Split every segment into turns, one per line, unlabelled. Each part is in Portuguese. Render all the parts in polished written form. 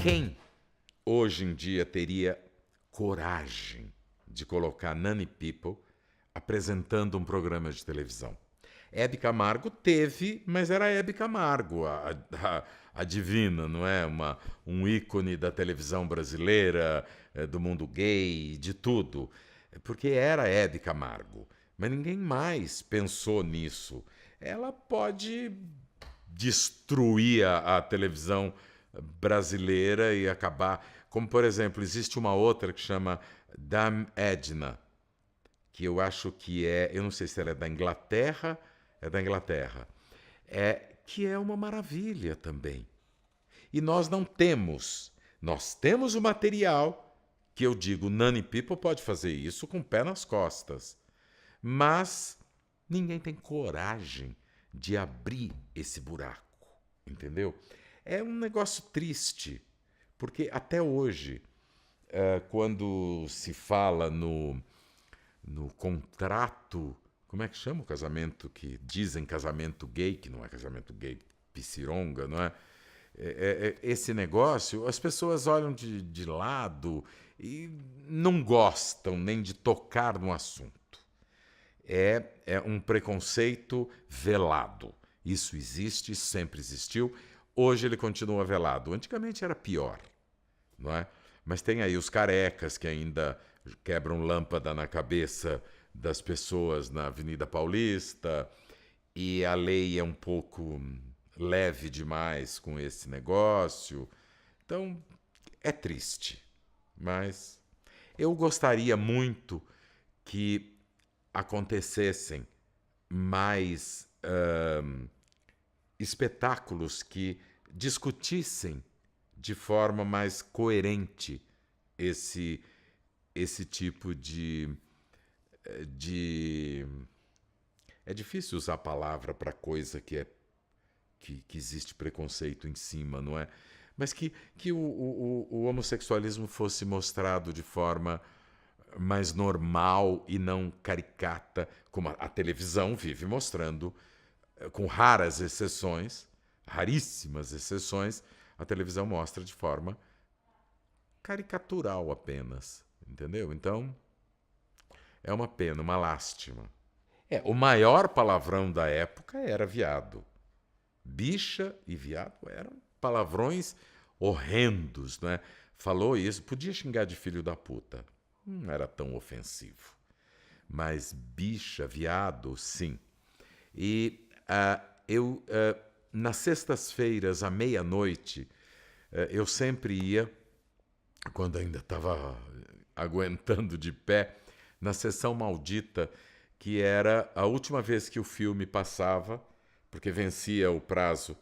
Quem hoje em dia teria coragem de colocar Nanny People apresentando um programa de televisão? Hebe Camargo teve, mas era Hebe Camargo, a divina, não é? Um ícone da televisão brasileira, do mundo gay, de tudo. Porque era Hebe Camargo. Mas ninguém mais pensou nisso. Ela pode destruir a televisão brasileira e acabar. Como, por exemplo, existe uma outra que chama Dame Edna, que eu acho que é. Eu não sei se ela é da Inglaterra. É da Inglaterra. Que é uma maravilha também. E nós não temos. Nós temos o material que eu digo, Nanny People pode fazer isso com o pé nas costas. Mas ninguém tem coragem de abrir esse buraco, entendeu? É um negócio triste, porque até hoje, quando se fala no contrato, como é que chama o casamento que dizem casamento gay, que não é casamento gay, piscironga, não é? Esse negócio, as pessoas olham de lado e não gostam nem de tocar no assunto. É um preconceito velado. Isso existe, sempre existiu. Hoje ele continua velado. Antigamente era pior, não é? Mas tem aí os carecas que ainda quebram lâmpada na cabeça das pessoas na Avenida Paulista, e a lei é um pouco leve demais com esse negócio. Então, é triste. Mas eu gostaria muito que acontecessem mais espetáculos que discutissem de forma mais coerente esse tipo de. É difícil usar a palavra para coisa que existe preconceito em cima, não é? Mas que o homossexualismo fosse mostrado de forma mais normal e não caricata, como a televisão vive mostrando, com raras exceções, raríssimas exceções, a televisão mostra de forma caricatural apenas, entendeu? Então, é uma pena, uma lástima. O maior palavrão da época era viado. Bicha e viado eram palavrões horrendos, né? Falou isso, podia xingar de filho da puta. Não era tão ofensivo. Mas bicha, viado, sim. E nas sextas-feiras, à meia-noite, eu sempre ia, quando ainda estava aguentando de pé, na sessão maldita, que era a última vez que o filme passava, porque vencia o prazo,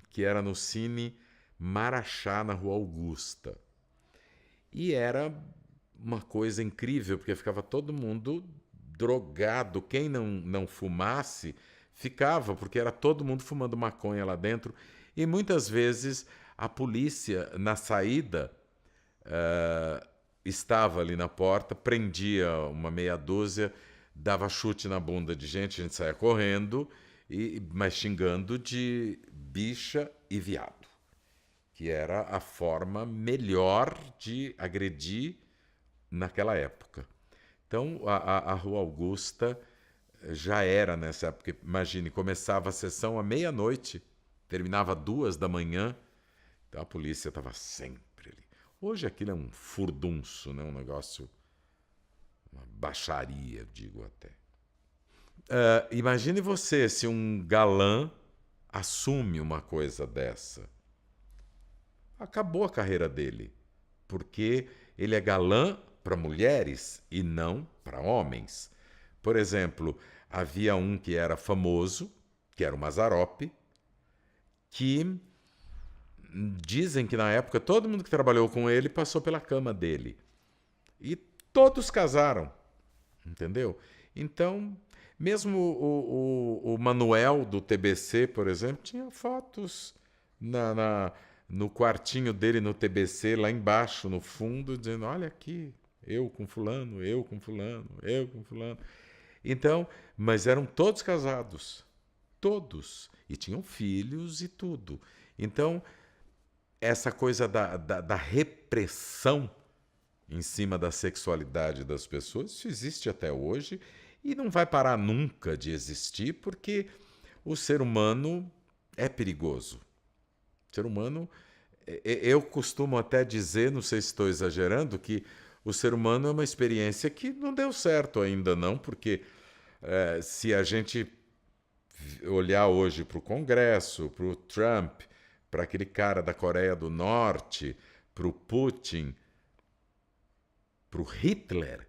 que era no Cine Marachá, na Rua Augusta. E era uma coisa incrível, porque ficava todo mundo drogado. Quem não fumasse, ficava, porque era todo mundo fumando maconha lá dentro. E muitas vezes a polícia, na saída, estava ali na porta, prendia uma meia dúzia, dava chute na bunda de gente, a gente saía correndo, mas xingando de bicha e viado, que era a forma melhor de agredir naquela época. Então, a Rua Augusta já era nessa época. Imagine, começava a sessão à meia-noite, terminava 2 da manhã, então a polícia estava sempre ali. Hoje aquilo é um furdunço, né? Um negócio, uma baixaria, digo até. Imagine você se um galã assume uma coisa dessa. Acabou a carreira dele, porque ele é galã para mulheres e não para homens. Por exemplo, havia um que era famoso, que era o Mazzaropi, que dizem que na época todo mundo que trabalhou com ele passou pela cama dele. E todos casaram, entendeu? Então, mesmo o Manuel do TBC, por exemplo, tinha fotos no quartinho dele no TBC, lá embaixo, no fundo, dizendo, olha aqui, eu com fulano, eu com fulano, eu com fulano. Então, mas eram todos casados, todos, e tinham filhos e tudo. Então, essa coisa da repressão em cima da sexualidade das pessoas, isso existe até hoje e não vai parar nunca de existir, porque o ser humano é perigoso. O ser humano, eu costumo até dizer, não sei se estou exagerando, que o ser humano é uma experiência que não deu certo ainda não, porque se a gente olhar hoje para o Congresso, para o Trump, para aquele cara da Coreia do Norte, para o Putin, para o Hitler,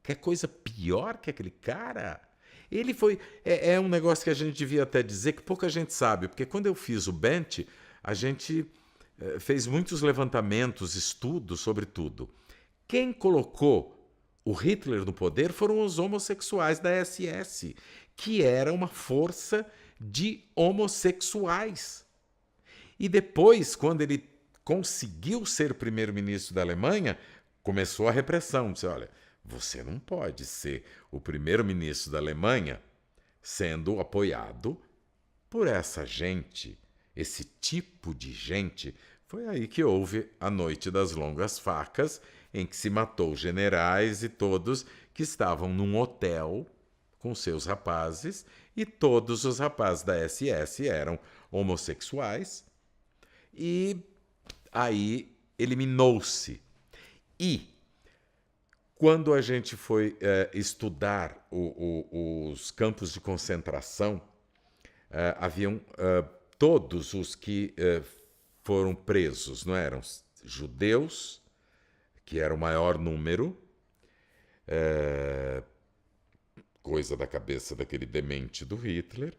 que é coisa pior que aquele cara. Ele foi. É um negócio que a gente devia até dizer que pouca gente sabe, porque quando eu fiz o Bench, a gente fez muitos levantamentos, estudos sobre tudo. Quem colocou o Hitler no poder foram os homossexuais da SS, que era uma força de homossexuais. E depois, quando ele conseguiu ser primeiro-ministro da Alemanha, começou a repressão. Disse, olha, você não pode ser o primeiro-ministro da Alemanha sendo apoiado por essa gente, esse tipo de gente. Foi aí que houve a Noite das Longas Facas, em que se matou generais e todos que estavam num hotel com seus rapazes, e todos os rapazes da SS eram homossexuais, e aí eliminou-se. E quando a gente foi estudar os campos de concentração, haviam todos os que foram presos, não eram judeus, que era o maior número, coisa da cabeça daquele demente do Hitler,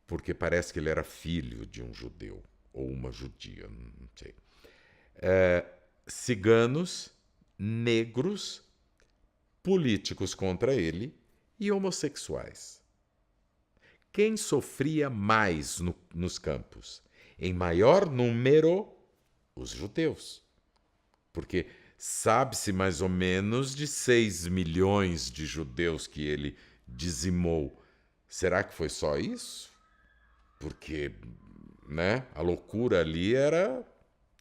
porque parece que ele era filho de um judeu, ou uma judia, não sei. Ciganos, negros, políticos contra ele e homossexuais. Quem sofria mais nos campos? Em maior número, os judeus. Porque sabe-se mais ou menos de 6 milhões de judeus que ele dizimou. Será que foi só isso? Porque, né, a loucura ali era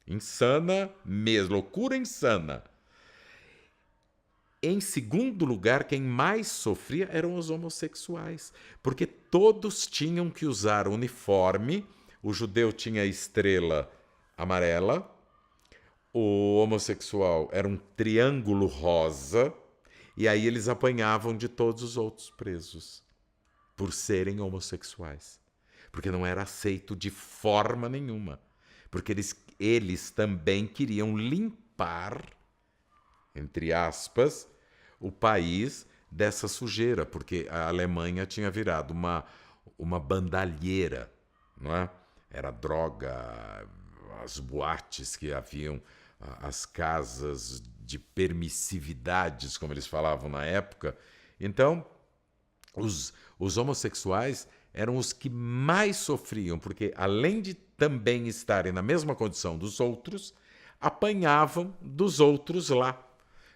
insana mesmo, loucura insana. Em segundo lugar, quem mais sofria eram os homossexuais, porque todos tinham que usar uniforme. O judeu tinha a estrela amarela, o homossexual era um triângulo rosa, e aí eles apanhavam de todos os outros presos por serem homossexuais, porque não era aceito de forma nenhuma, porque eles também queriam limpar, entre aspas, o país dessa sujeira, porque a Alemanha tinha virado uma bandalheira, não é? Era droga, as boates que haviam, as casas de permissividades, como eles falavam na época. Então, os homossexuais eram os que mais sofriam, porque além de também estarem na mesma condição dos outros, apanhavam dos outros lá.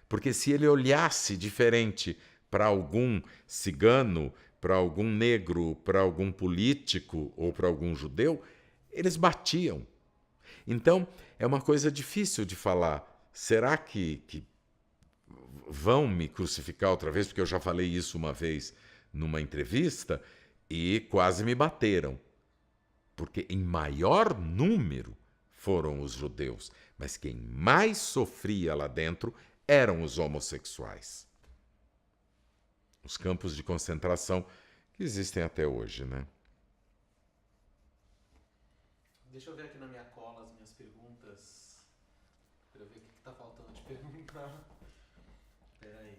Porque se ele olhasse diferente para algum cigano, para algum negro, para algum político ou para algum judeu, eles batiam. Então, é uma coisa difícil de falar. Será que vão me crucificar outra vez? Porque eu já falei isso uma vez numa entrevista e quase me bateram. Porque em maior número foram os judeus, mas quem mais sofria lá dentro eram os homossexuais. Os campos de concentração que existem até hoje, né?
Deixa eu ver aqui na minha cola as minhas perguntas, para eu ver o que está faltando de perguntar. Espera aí.